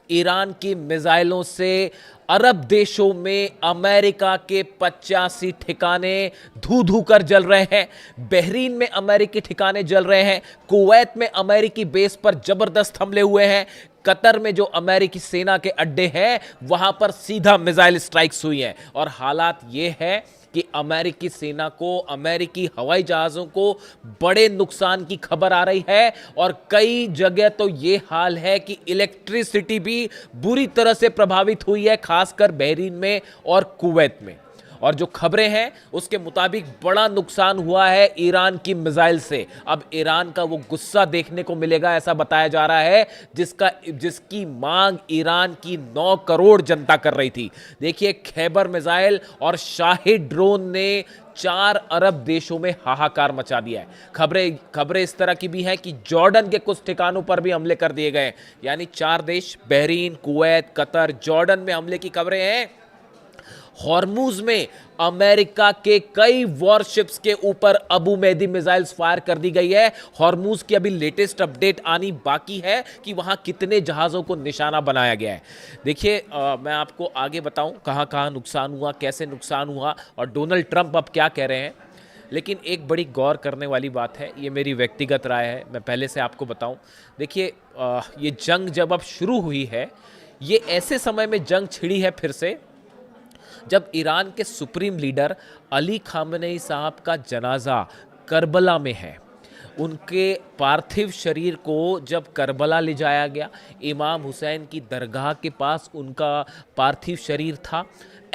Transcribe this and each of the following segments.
Iran की मिसाइलों से अरब देशों में अमेरिका के 85 ठिकाने धू धू कर जल रहे हैं। बहरीन में अमेरिकी ठिकाने जल रहे हैं। कुवैत में अमेरिकी बेस पर जबरदस्त हमले हुए हैं। कतर में जो अमेरिकी सेना के अड्डे हैं वहां पर सीधा मिसाइल स्ट्राइक्स हुई हैं। और हालात ये है कि अमेरिकी सेना को, अमेरिकी हवाई जहाज़ों को बड़े नुकसान की खबर आ रही है। और कई जगह तो ये हाल है कि इलेक्ट्रिसिटी भी बुरी तरह से प्रभावित हुई है, खासकर बहरीन में और कुवैत में। और जो खबरें हैं उसके मुताबिक बड़ा नुकसान हुआ है ईरान की मिसाइल से। अब ईरान का वो गुस्सा देखने को मिलेगा, ऐसा बताया जा रहा है, जिसकी मांग ईरान की 9 करोड़ जनता कर रही थी। देखिए, खैबर मिसाइल और शाहिद ड्रोन ने 4 अरब देशों में हाहाकार मचा दिया है। खबरें इस तरह की भी हैं कि जॉर्डन के कुछ ठिकानों पर भी हमले कर दिए गए। यानी 4 देश, बहरीन, कुवैत, कतर, जॉर्डन में हमले की खबरें हैं। हॉर्मुज में अमेरिका के कई वॉरशिप्स के ऊपर अबू मेहदी मिसाइल्स फायर कर दी गई है। हॉर्मुज की अभी लेटेस्ट अपडेट आनी बाकी है कि वहां कितने जहाजों को निशाना बनाया गया है। देखिए, मैं आपको आगे बताऊं कहां कहां नुकसान हुआ, कैसे नुकसान हुआ और डोनाल्ड ट्रंप अब क्या कह रहे हैं। लेकिन एक बड़ी गौर करने वाली बात है, ये मेरी व्यक्तिगत राय है, मैं पहले से आपको बताऊं। देखिए, ये जंग जब अब शुरू हुई है, ये ऐसे समय में जंग छिड़ी है फिर से जब ईरान के सुप्रीम लीडर अली खामेनेई साहब का जनाजा करबला में है। उनके पार्थिव शरीर को जब करबला ले जाया गया, इमाम हुसैन की दरगाह के पास उनका पार्थिव शरीर था।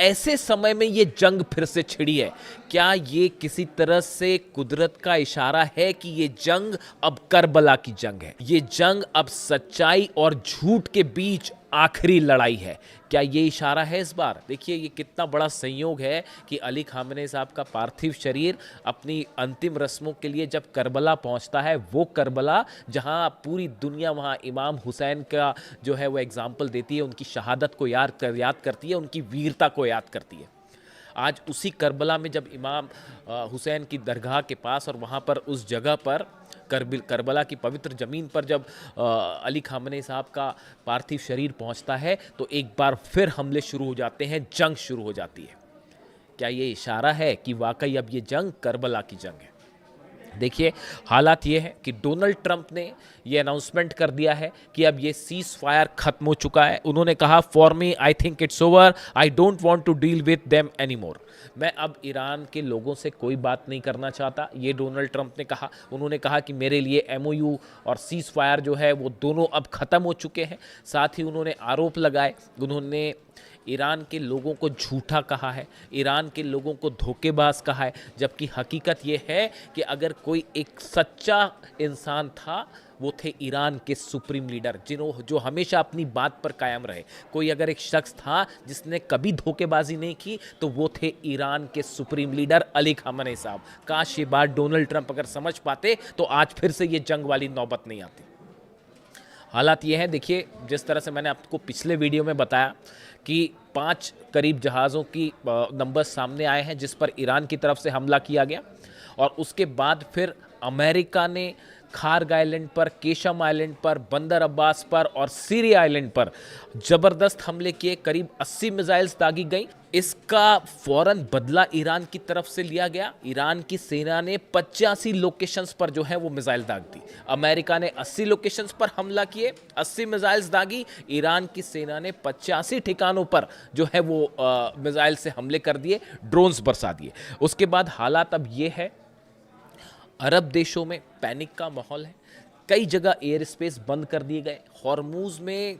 ऐसे समय में ये जंग फिर से छिड़ी है। क्या ये किसी तरह से कुदरत का इशारा है कि ये जंग अब करबला की जंग है? ये जंग अब सच्चाई और झूठ के बीच आखिरी लड़ाई है। क्या ये इशारा है इस बार? देखिए, ये कितना बड़ा संयोग है कि अली खामेनेई साहब का पार्थिव शरीर अपनी अंतिम रस्मों के लिए जब करबला पहुंचता है, वो करबला जहां पूरी दुनिया वहां इमाम हुसैन का जो है वो एग्जाम्पल देती है, उनकी शहादत को याद करती है, उनकी वीरता को याद करती है। आज उसी करबला में जब इमाम हुसैन की दरगाह के पास और वहाँ पर उस जगह पर करबला की पवित्र ज़मीन पर जब अली खामेनेई साहब का पार्थिव शरीर पहुँचता है तो एक बार फिर हमले शुरू हो जाते हैं, जंग शुरू हो जाती है। क्या ये इशारा है कि वाकई अब ये जंग करबला की जंग है? देखिए, हालात ये है कि डोनाल्ड ट्रंप ने ये अनाउंसमेंट कर दिया है कि अब ये सीज फायर खत्म हो चुका है। उन्होंने कहा, for me I think it's over, I don't want to deal with them any more. मैं अब ईरान के लोगों से कोई बात नहीं करना चाहता, ये डोनाल्ड ट्रंप ने कहा। उन्होंने कहा कि मेरे लिए MOU और सीज फायर जो है वो दोनों अब ख़त्म हो चुके हैं। साथ ही उन्होंने आरोप लगाए, उन्होंने ईरान के लोगों को झूठा कहा है, ईरान के लोगों को धोखेबाज कहा है, जबकि हकीकत ये है कि अगर कोई एक सच्चा इंसान था वो थे ईरान के सुप्रीम लीडर, जो हमेशा अपनी बात पर कायम रहे। कोई अगर एक शख्स था जिसने कभी धोखेबाजी नहीं की तो वो थे ईरान के सुप्रीम लीडर अली खामेनेई साहब। काश ये बात डोनाल्ड ट्रंप अगर समझ पाते तो आज फिर से ये जंग वाली नौबत नहीं आती। हालात ये हैं, देखिए, जिस तरह से मैंने आपको पिछले वीडियो में बताया कि 5 करीब जहाज़ों की नंबर सामने आए हैं जिस पर ईरान की तरफ से हमला किया गया। और उसके बाद फिर अमेरिका ने खार्ग आइलैंड पर, केशम आइलैंड पर, बंदर अब्बास पर और सीरी आइलैंड पर ज़बरदस्त हमले किए। करीब 80 मिसाइल्स दागी गई। इसका फौरन बदला ईरान की तरफ से लिया गया। ईरान की सेना ने 85 लोकेशंस पर जो है वो मिसाइल दाग दी। अमेरिका ने 80 लोकेशंस पर हमला किए, 80 मिसाइल्स दागी। ईरान की सेना ने 85 ठिकानों पर जो है वो मिसाइल से हमले कर दिए, ड्रोन्स बरसा दिए। उसके बाद हालात अब ये है, अरब देशों में पैनिक का माहौल है। कई जगह एयर स्पेस बंद कर दिए गए। हॉर्मुज में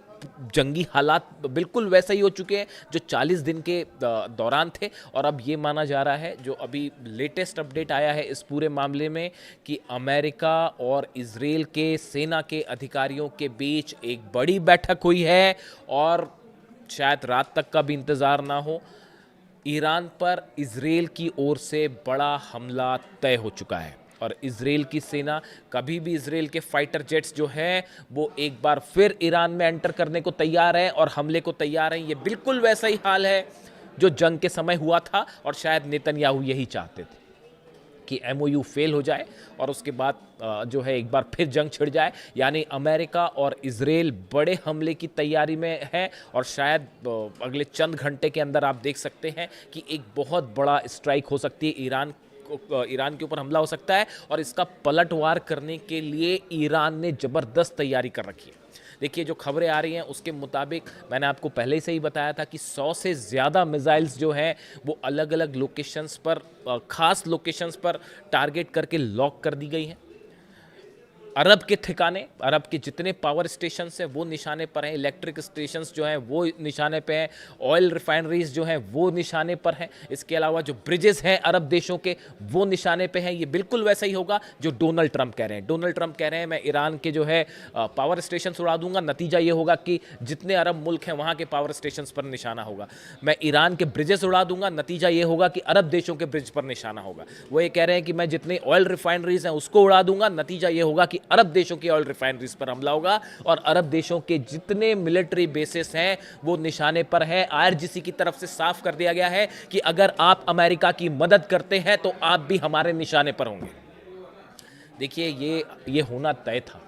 जंगी हालात बिल्कुल वैसे ही हो चुके हैं जो 40 दिन के दौरान थे। और अब ये माना जा रहा है, जो अभी लेटेस्ट अपडेट आया है इस पूरे मामले में, कि अमेरिका और इजराइल के सेना के अधिकारियों के बीच एक बड़ी बैठक हुई है और शायद रात तक का भी इंतज़ार ना हो। ईरान पर इजराइल की ओर से बड़ा हमला तय हो चुका है और इजराइल की सेना, कभी भी इजराइल के फाइटर जेट्स जो हैं वो एक बार फिर ईरान में एंटर करने को तैयार हैं और हमले को तैयार हैं। ये बिल्कुल वैसा ही हाल है जो जंग के समय हुआ था और शायद नेतन्याहू यही चाहते थे कि एमओयू फेल हो जाए और उसके बाद जो है एक बार फिर जंग छिड़ जाए। यानी अमेरिका और इजराइल बड़े हमले की तैयारी में है और शायद अगले चंद घंटे के अंदर आप देख सकते हैं कि एक बहुत बड़ा स्ट्राइक हो सकती है, ईरान के ऊपर हमला हो सकता है और इसका पलटवार करने के लिए ईरान ने ज़बरदस्त तैयारी कर रखी है। देखिए जो खबरें आ रही हैं उसके मुताबिक मैंने आपको पहले से ही बताया था कि 100 से ज़्यादा मिसाइल्स जो हैं वो अलग अलग लोकेशंस पर, ख़ास लोकेशंस पर टारगेट करके लॉक कर दी गई हैं। अरब के ठिकाने, अरब के जितने पावर स्टेशंस हैं वो निशाने पर हैं, इलेक्ट्रिक स्टेशंस जो हैं वो निशाने पे हैं, ऑयल रिफाइनरीज जो हैं वो निशाने पर हैं। इसके अलावा जो ब्रिजेस हैं अरब देशों के वो निशाने पे हैं। ये बिल्कुल वैसा ही होगा जो डोनाल्ड ट्रंप कह रहे हैं। डोनाल्ड ट्रंप कह रहे हैं मैं ईरान के जो है पावर स्टेशन उड़ा दूंगा, नतीजा ये होगा कि जितने अरब मुल्क हैं वहाँ के पावर स्टेशन पर निशाना होगा। मैं ईरान के ब्रिजेस उड़ा दूंगा, नतीजा ये होगा कि अरब देशों के ब्रिज पर निशाना होगा। वो ये कह रहे हैं कि मैं जितने ऑयल रिफाइनरीज हैं उसको उड़ा दूंगा, नतीजा ये होगा कि अरब देशों की ऑयल रिफाइनरीज पर हमला होगा और अरब देशों के जितने मिलिट्री बेसिस हैं वो निशाने पर हैं। आईआरजीसी की तरफ से साफ कर दिया गया है कि अगर आप अमेरिका की मदद करते हैं तो आप भी हमारे निशाने पर होंगे। देखिए ये होना तय था,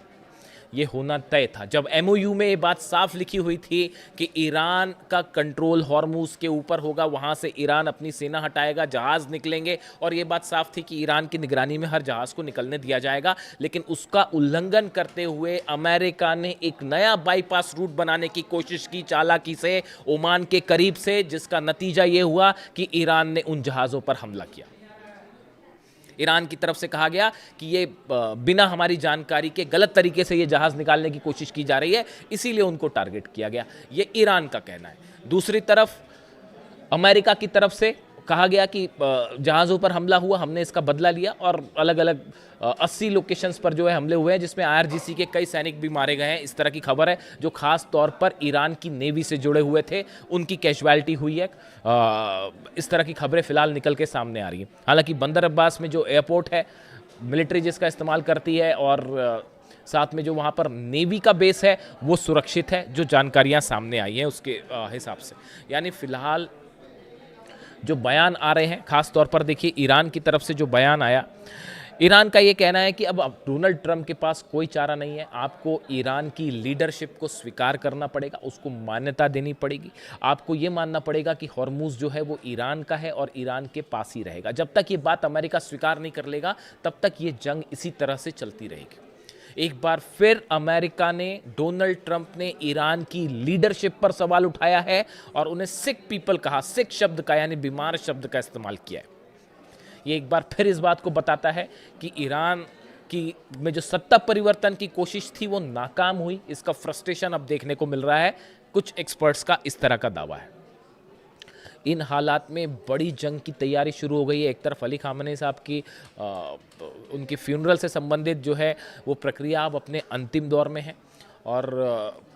ये होना तय था। जब एमओयू में ये बात साफ लिखी हुई थी कि ईरान का कंट्रोल हॉर्मुज के ऊपर होगा, वहाँ से ईरान अपनी सेना हटाएगा, जहाज़ निकलेंगे और ये बात साफ थी कि ईरान की निगरानी में हर जहाज़ को निकलने दिया जाएगा। लेकिन उसका उल्लंघन करते हुए अमेरिका ने एक नया बाईपास रूट बनाने की कोशिश की चालाकी से ओमान के करीब से, जिसका नतीजा ये हुआ कि ईरान ने उन जहाज़ों पर हमला किया। ईरान की तरफ से कहा गया कि ये बिना हमारी जानकारी के गलत तरीके से ये जहाज़ निकालने की कोशिश की जा रही है, इसीलिए उनको टारगेट किया गया। ये ईरान का कहना है। दूसरी तरफ अमेरिका की तरफ से कहा गया कि जहाज़ों पर हमला हुआ, हमने इसका बदला लिया और अलग अलग 80 लोकेशंस पर जो है हमले हुए हैं, जिसमें आईआरजीसी के कई सैनिक भी मारे गए हैं। इस तरह की खबर है जो खास तौर पर ईरान की नेवी से जुड़े हुए थे, उनकी कैजुअलिटी हुई है। इस तरह की खबरें फिलहाल निकल के सामने आ रही हैं। हालांकि बंदर अब्बास में जो एयरपोर्ट है, मिलिट्री जिसका इस्तेमाल करती है और साथ में जो वहाँ पर नेवी का बेस है वो सुरक्षित है, जो जानकारियाँ सामने आई हैं उसके हिसाब से। यानी फ़िलहाल जो बयान आ रहे हैं, ख़ास तौर पर देखिए ईरान की तरफ से जो बयान आया, ईरान का ये कहना है कि अब डोनाल्ड ट्रंप के पास कोई चारा नहीं है, आपको ईरान की लीडरशिप को स्वीकार करना पड़ेगा, उसको मान्यता देनी पड़ेगी। आपको ये मानना पड़ेगा कि हॉर्मुज़ जो है वो ईरान का है और ईरान के पास ही रहेगा। जब तक ये बात अमेरिका स्वीकार नहीं कर लेगा तब तक ये जंग इसी तरह से चलती रहेगी। एक बार फिर अमेरिका ने, डोनाल्ड ट्रंप ने ईरान की लीडरशिप पर सवाल उठाया है और उन्हें सिक पीपल कहा, सिक शब्द का यानी बीमार शब्द का इस्तेमाल किया है। ये एक बार फिर इस बात को बताता है कि ईरान की में जो सत्ता परिवर्तन की कोशिश थी वो नाकाम हुई। इसका फ्रस्ट्रेशन अब देखने को मिल रहा है। कुछ एक्सपर्ट्स का इस तरह का दावा है। इन हालात में बड़ी जंग की तैयारी शुरू हो गई है। एक तरफ अली खामेनी साहब की उनकी फ्यूनरल से संबंधित जो है वो प्रक्रिया अब अपने अंतिम दौर में है और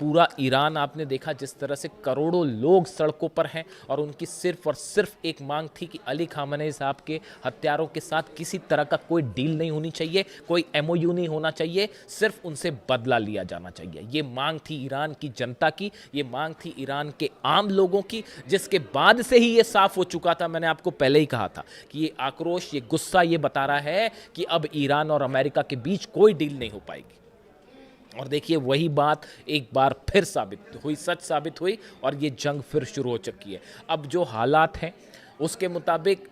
पूरा ईरान आपने देखा जिस तरह से करोड़ों लोग सड़कों पर हैं और उनकी सिर्फ और सिर्फ एक मांग थी कि अली खामेनी साहब के हत्यारों के साथ किसी तरह का कोई डील नहीं होनी चाहिए, कोई एमओयू नहीं होना चाहिए, सिर्फ उनसे बदला लिया जाना चाहिए। ये मांग थी ईरान की जनता की, ये मांग थी ईरान के आम लोगों की, जिसके बाद से ही ये साफ हो चुका था। मैंने आपको पहले ही कहा था कि ये आक्रोश, ये गुस्सा ये बता रहा है कि अब ईरान और अमेरिका के बीच कोई डील नहीं हो पाएगी। और देखिए वही बात एक बार फिर साबित हुई, सच साबित हुई और ये जंग फिर शुरू हो चुकी है। अब जो हालात हैं उसके मुताबिक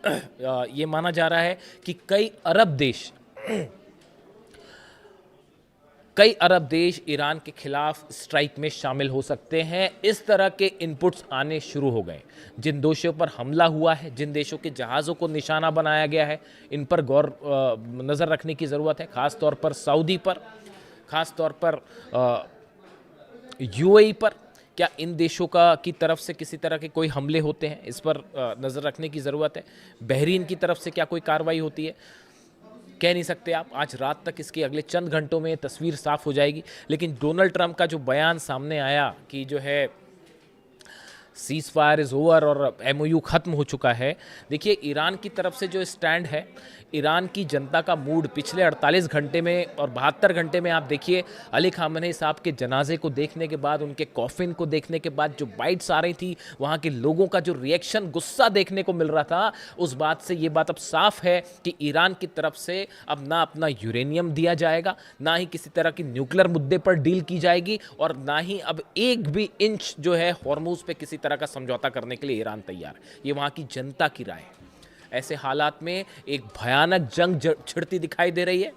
ये माना जा रहा है कि कई अरब देश ईरान के खिलाफ स्ट्राइक में शामिल हो सकते हैं। इस तरह के इनपुट्स आने शुरू हो गए। जिन देशों पर हमला हुआ है, जिन देशों के जहाज़ों को निशाना बनाया गया है, इन पर गौर नज़र रखने की ज़रूरत है। ख़ास तौर पर सऊदी पर, ख़ास तौर पर यूएई पर। क्या इन देशों की तरफ से किसी तरह के कोई हमले होते हैं, इस पर नज़र रखने की ज़रूरत है। बहरीन की तरफ से क्या कोई कार्रवाई होती है, कह नहीं सकते आप। आज रात तक इसके अगले चंद घंटों में तस्वीर साफ हो जाएगी। लेकिन डोनाल्ड ट्रंप का जो बयान सामने आया कि जो है सीज फायर इज़ ओवर और एमओयू ख़त्म हो चुका है। देखिए, ईरान की तरफ से जो स्टैंड है, ईरान की जनता का मूड पिछले 48 घंटे में और 72 घंटे में आप देखिए, अली खामनेई साहब के जनाजे को देखने के बाद, उनके कॉफिन को देखने के बाद जो बाइट्स आ रही थी, वहाँ के लोगों का जो रिएक्शन, गुस्सा देखने को मिल रहा था, उस बात से ये बात अब साफ है कि ईरान की तरफ से अब ना अपना यूरेनियम दिया जाएगा, ना ही किसी तरह की न्यूक्लियर मुद्दे पर डील की जाएगी, और ना ही अब एक भी इंच जो है हॉर्मुज पे किसी तरह का समझौता करने के लिए ईरान तैयार है। ये वहाँ की जनता की राय है। ऐसे हालात में एक भयानक जंग छिड़ती दिखाई दे रही है,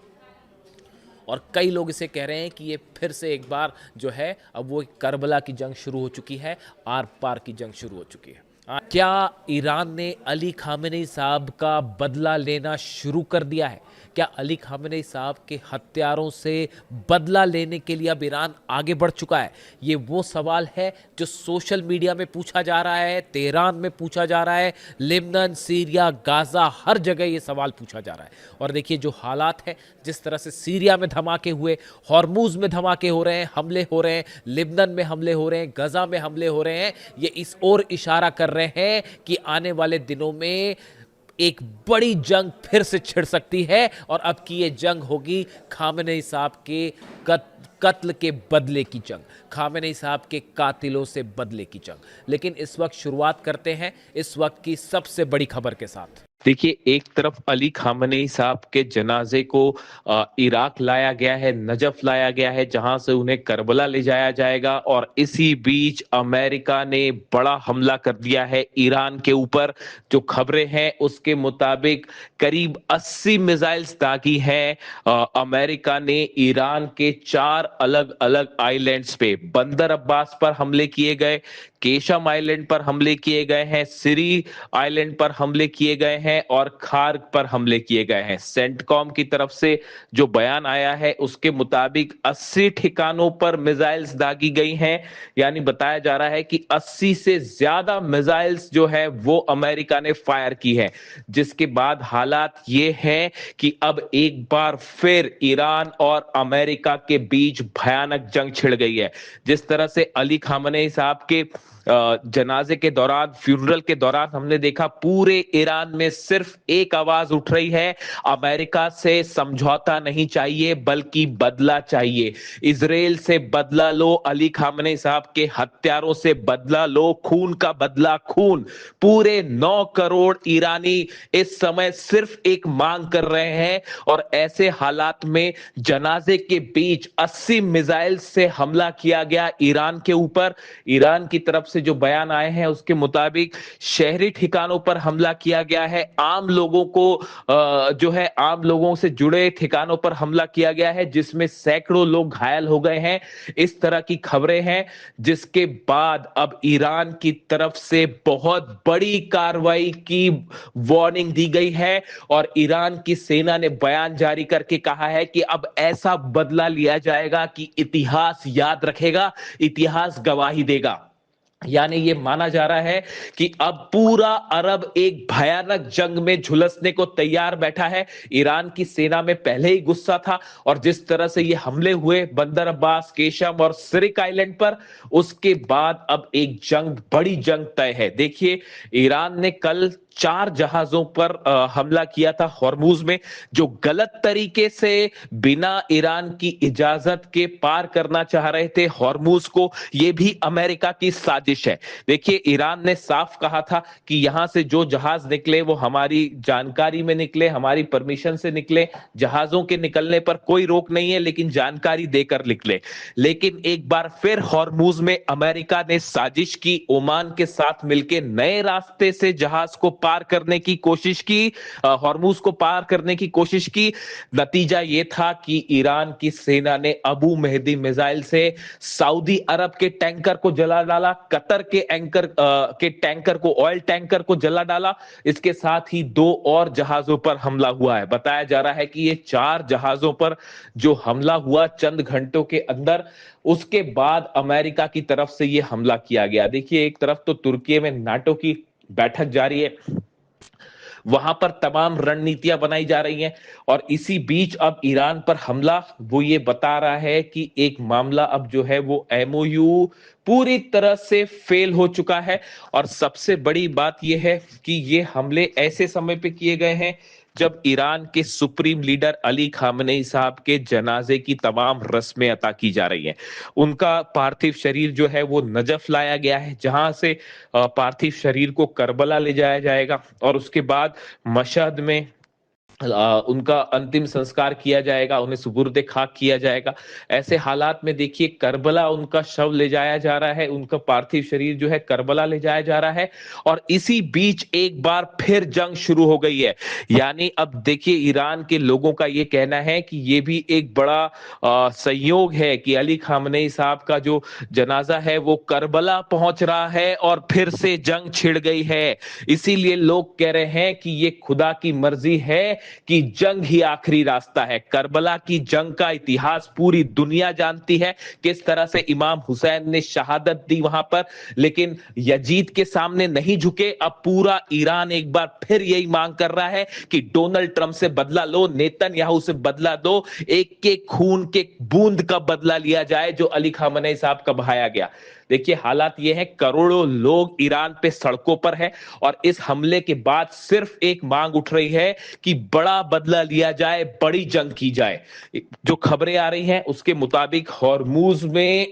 और कई लोग इसे कह रहे हैं कि ये फिर से एक बार जो है, अब वो करबला की जंग शुरू हो चुकी है, आर पार की जंग शुरू हो चुकी है। क्या ईरान ने अली खामेनेई साहब का बदला लेना शुरू कर दिया है? क्या अली खामेनेई साहब के हत्यारों से बदला लेने के लिए अब ईरान आगे बढ़ चुका है? ये वो सवाल है जो सोशल मीडिया में पूछा जा रहा है, तेहरान में पूछा जा रहा है, लेबनान, सीरिया, गाजा, हर जगह ये सवाल पूछा जा रहा है। और देखिए, जो हालात है, जिस तरह से सीरिया में धमाके हुए, हॉर्मुज में धमाके हो रहे हैं, हमले हो रहे हैं, लेबनान में हमले हो रहे हैं, गजा में हमले हो रहे हैं, ये इस ओर इशारा कर रहे हैं कि आने वाले दिनों में एक बड़ी जंग फिर से छिड़ सकती है, और अब की ये जंग होगी खामेनेई साहब के कत्ल के बदले की जंग, खामेनेई साहब के कातिलों से बदले की जंग। लेकिन इस वक्त शुरुआत करते हैं इस वक्त की सबसे बड़ी खबर के साथ। देखिए, एक तरफ अली खामनेई साहब के जनाजे को इराक लाया गया है, नजफ लाया गया है, जहां से उन्हें करबला ले जाया जाएगा, और इसी बीच अमेरिका ने बड़ा हमला कर दिया है ईरान के ऊपर। जो खबरें हैं उसके मुताबिक करीब 80 मिसाइल्स दागी हैं अमेरिका ने ईरान के 4 अलग अलग आइलैंड्स पे। बंदर अब्बास पर हमले किए गए, केशम आइलैंड पर हमले किए गए हैं, सिरी आइलैंड पर हमले किए गए हैं, और खार्ग पर हमले किए गए हैं। सेंटकॉम की तरफ से जो बयान आया है उसके मुताबिक 80 ठिकानों पर मिसाइल्स दागी गई हैं। यानी बताया जा रहा है कि 80 से ज्यादा मिसाइल्स जो है वो अमेरिका ने फायर की है, जिसके बाद हालात ये हैं कि अब एक बार फिर ईरान और अमेरिका के बीच भयानक जंग छिड़ गई है। जिस तरह से अली खामनेई साहब के जनाजे के दौरान, फ्यूनरल के दौरान हमने देखा पूरे ईरान में सिर्फ एक आवाज उठ रही है, अमेरिका से समझौता नहीं चाहिए बल्कि बदला चाहिए। इजराइल से बदला लो, अली खामनेई साहब के हत्यारों से बदला लो, खून का बदला खून। पूरे 9 करोड़ ईरानी इस समय सिर्फ एक मांग कर रहे हैं, और ऐसे हालात में जनाजे के बीच 80 मिसाइल से हमला किया गया ईरान के ऊपर। ईरान की तरफ से जो बयान आए हैं उसके मुताबिक शहरी ठिकानों पर हमला किया गया है, आम लोगों को जो है आम लोगों से जुड़े ठिकानों पर हमला किया गया है, जिसमें सैकड़ों लोग घायल हो गए हैं। इस तरह की खबरें हैं, जिसके बाद अब ईरान की तरफ से बहुत बड़ी कार्रवाई की वार्निंग दी गई है, और ईरान की सेना ने बयान जारी करके कहा है कि अब ऐसा बदला लिया जाएगा कि इतिहास याद रखेगा, इतिहास गवाही देगा। यानी ये माना जा रहा है कि अब पूरा अरब एक भयानक जंग में झुलसने को तैयार बैठा है। ईरान की सेना में पहले ही गुस्सा था, और जिस तरह से ये हमले हुए बंदर अब्बास, केशम और सिरिक आइलैंड पर, उसके बाद अब एक जंग, बड़ी जंग तय है। देखिए, ईरान ने कल 4 जहाजों पर हमला किया था हॉर्मुज में, जो गलत तरीके से बिना ईरान की इजाजत के पार करना चाह रहे थे हॉर्मुज को। यह भी अमेरिका की साजिश है। देखिए, ईरान ने साफ कहा था कि यहां से जो जहाज निकले वो हमारी जानकारी में निकले, हमारी परमिशन से निकले, जहाजों के निकलने पर कोई रोक नहीं है, लेकिन जानकारी देकर निकले। लेकिन एक बार फिर हॉर्मुज में अमेरिका ने साजिश की, ओमान के साथ मिलकर नए रास्ते से जहाज को पार करने की कोशिश की, हॉर्मुज को पार करने की कोशिश की। नतीजा यह था कि ईरान की सेना ने अबू मेहदी मिसाइल से सऊदी अरब के टैंकर को जला डाला, कतर के टैंकर को, ऑयल टैंकर को जला डाला। इसके साथ ही 2 और जहाजों पर हमला हुआ है। बताया जा रहा है कि ये 4 जहाजों पर जो हमला हुआ चंद घंटों के अंदर, उसके बाद अमेरिका की तरफ से यह हमला किया गया। देखिए, एक तरफ तो तुर्की में नाटो की बैठक जारी है, वहां पर तमाम रणनीतियां बनाई जा रही हैं, और इसी बीच अब ईरान पर हमला, वो ये बता रहा है कि एक मामला अब जो है वो एमओयू पूरी तरह से फेल हो चुका है। और सबसे बड़ी बात यह है कि ये हमले ऐसे समय पे किए गए हैं जब ईरान के सुप्रीम लीडर अली खामनेई साहब के जनाजे की तमाम रस्में अता की जा रही हैं। उनका पार्थिव शरीर जो है वो नजफ लाया गया है, जहां से पार्थिव शरीर को करबला ले जाया जाएगा और उसके बाद मशहद में उनका अंतिम संस्कार किया जाएगा, उन्हें सुपुर्द खाक किया जाएगा। ऐसे हालात में देखिए करबला उनका शव ले जाया जा रहा है, उनका पार्थिव शरीर जो है करबला ले जाया जा रहा है और इसी बीच एक बार फिर जंग शुरू हो गई है। यानी अब देखिए ईरान के लोगों का ये कहना है कि ये भी एक बड़ा संयोग है कि अली खामनेई साहब का जो जनाजा है वो करबला पहुंच रहा है और फिर से जंग छिड़ गई है। इसीलिए लोग कह रहे हैं कि ये खुदा की मर्जी है कि जंग ही आखिरी रास्ता है। करबला की जंग का इतिहास पूरी दुनिया जानती है, किस तरह से इमाम हुसैन ने शहादत दी वहां पर, लेकिन यजीद के सामने नहीं झुके। अब पूरा ईरान एक बार फिर यही मांग कर रहा है कि डोनाल्ड ट्रंप से बदला लो, नेतन्याहू से बदला दो, एक के खून के बूंद का बदला लिया जाए जो अली खामनेई साहब का बहाया गया। देखिए हालात ये है, करोड़ों लोग ईरान पे सड़कों पर है और इस हमले के बाद सिर्फ एक मांग उठ रही है कि बड़ा बदला लिया जाए, बड़ी जंग की जाए। जो खबरें आ रही हैं उसके मुताबिक हॉर्मूज में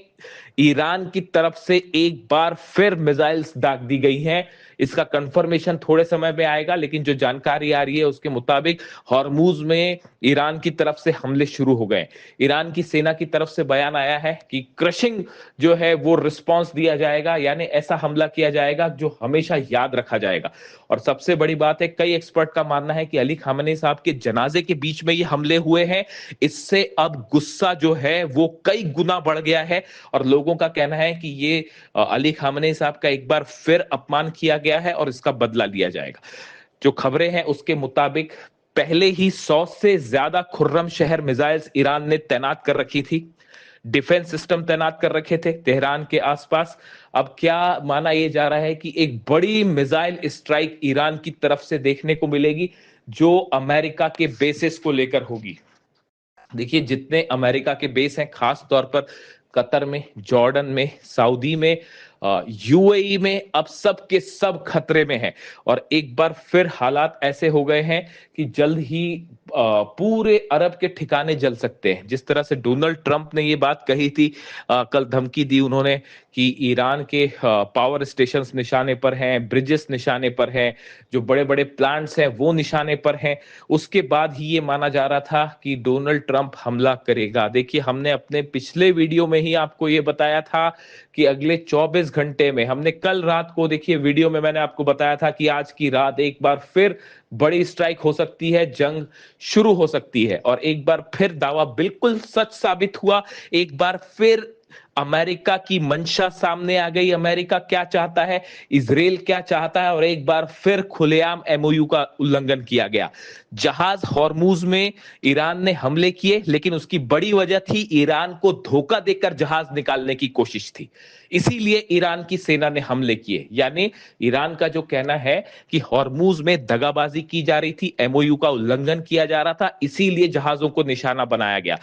ईरान की तरफ से एक बार फिर मिसाइल्स दाग दी गई हैं। इसका कंफर्मेशन थोड़े समय में आएगा, लेकिन जो जानकारी आ रही है उसके मुताबिक हॉर्मूज में ईरान की तरफ से हमले शुरू हो गए। ईरान की सेना की तरफ से बयान आया है कि क्रशिंग जो है वो रिस्पांस दिया जाएगा, यानी ऐसा हमला किया जाएगा जो हमेशा याद रखा जाएगा। और सबसे बड़ी बात है, कई एक्सपर्ट का मानना है कि अली खामनेई साहब के जनाजे के बीच में ये हमले हुए हैं। इससे अब गुस्सा जो है वो कई गुना बढ़ गया है और लोगों का कहना है कि ये अली खामनेई साहब का एक बार फिर अपमान किया गया है और इसका बदला लिया जाएगा। जो खबरें हैं उसके मुताबिक पहले ही 100 से ज्यादा खुर्रम शहर मिसाइल्स ईरान ने तैनात कर रखी थी, डिफेंस सिस्टम तैनात कर रखे थे तेहरान के आसपास। अब क्या माना यह जा रहा है कि एक बड़ी मिसाइल स्ट्राइक ईरान की तरफ से देखने को मिलेगी जो अमेरिका के बेसिस को लेकर होगी। देखिए जितने अमेरिका के बेस हैं, खास तौर पर कतर में, जॉर्डन में, सऊदी में, यूएई में, अब सब के सब खतरे में हैं। और एक बार फिर हालात ऐसे हो गए हैं कि जल्द ही पूरे अरब के ठिकाने जल सकते हैं। जिस तरह से डोनाल्ड ट्रंप ने ये बात कही थी, कल धमकी दी उन्होंने कि ईरान के पावर स्टेशंस निशाने पर हैं, ब्रिजेस निशाने पर हैं, जो बड़े बड़े प्लांट्स हैं वो निशाने पर हैं। उसके बाद ही ये माना जा रहा था कि डोनाल्ड ट्रंप हमला करेगा। देखिए हमने अपने पिछले वीडियो में ही आपको ये बताया था कि अगले 24 घंटे में, हमने कल रात को देखिए वीडियो में मैंने आपको बताया था कि आज की रात एक बार फिर बड़ी स्ट्राइक हो सकती है, जंग शुरू हो सकती है। और एक बार फिर दावा बिल्कुल सच साबित हुआ। एक बार फिर अमेरिका की मंशा सामने आ गई, अमेरिका क्या चाहता है, इजराइल क्या चाहता है, और एक बार फिर खुलेआम एमओयू का उल्लंघन किया गया। जहाज हॉर्मूज में ईरान ने हमले किए, लेकिन उसकी बड़ी वजह थी ईरान को धोखा देकर जहाज निकालने की कोशिश थी, इसीलिए ईरान की सेना ने हमले किए। यानी ईरान का जो कहना है कि हॉर्मूज में दगाबाजी की जा रही थी, एमओयू का उल्लंघन किया जा रहा था, इसीलिए जहाजों को निशाना बनाया गया।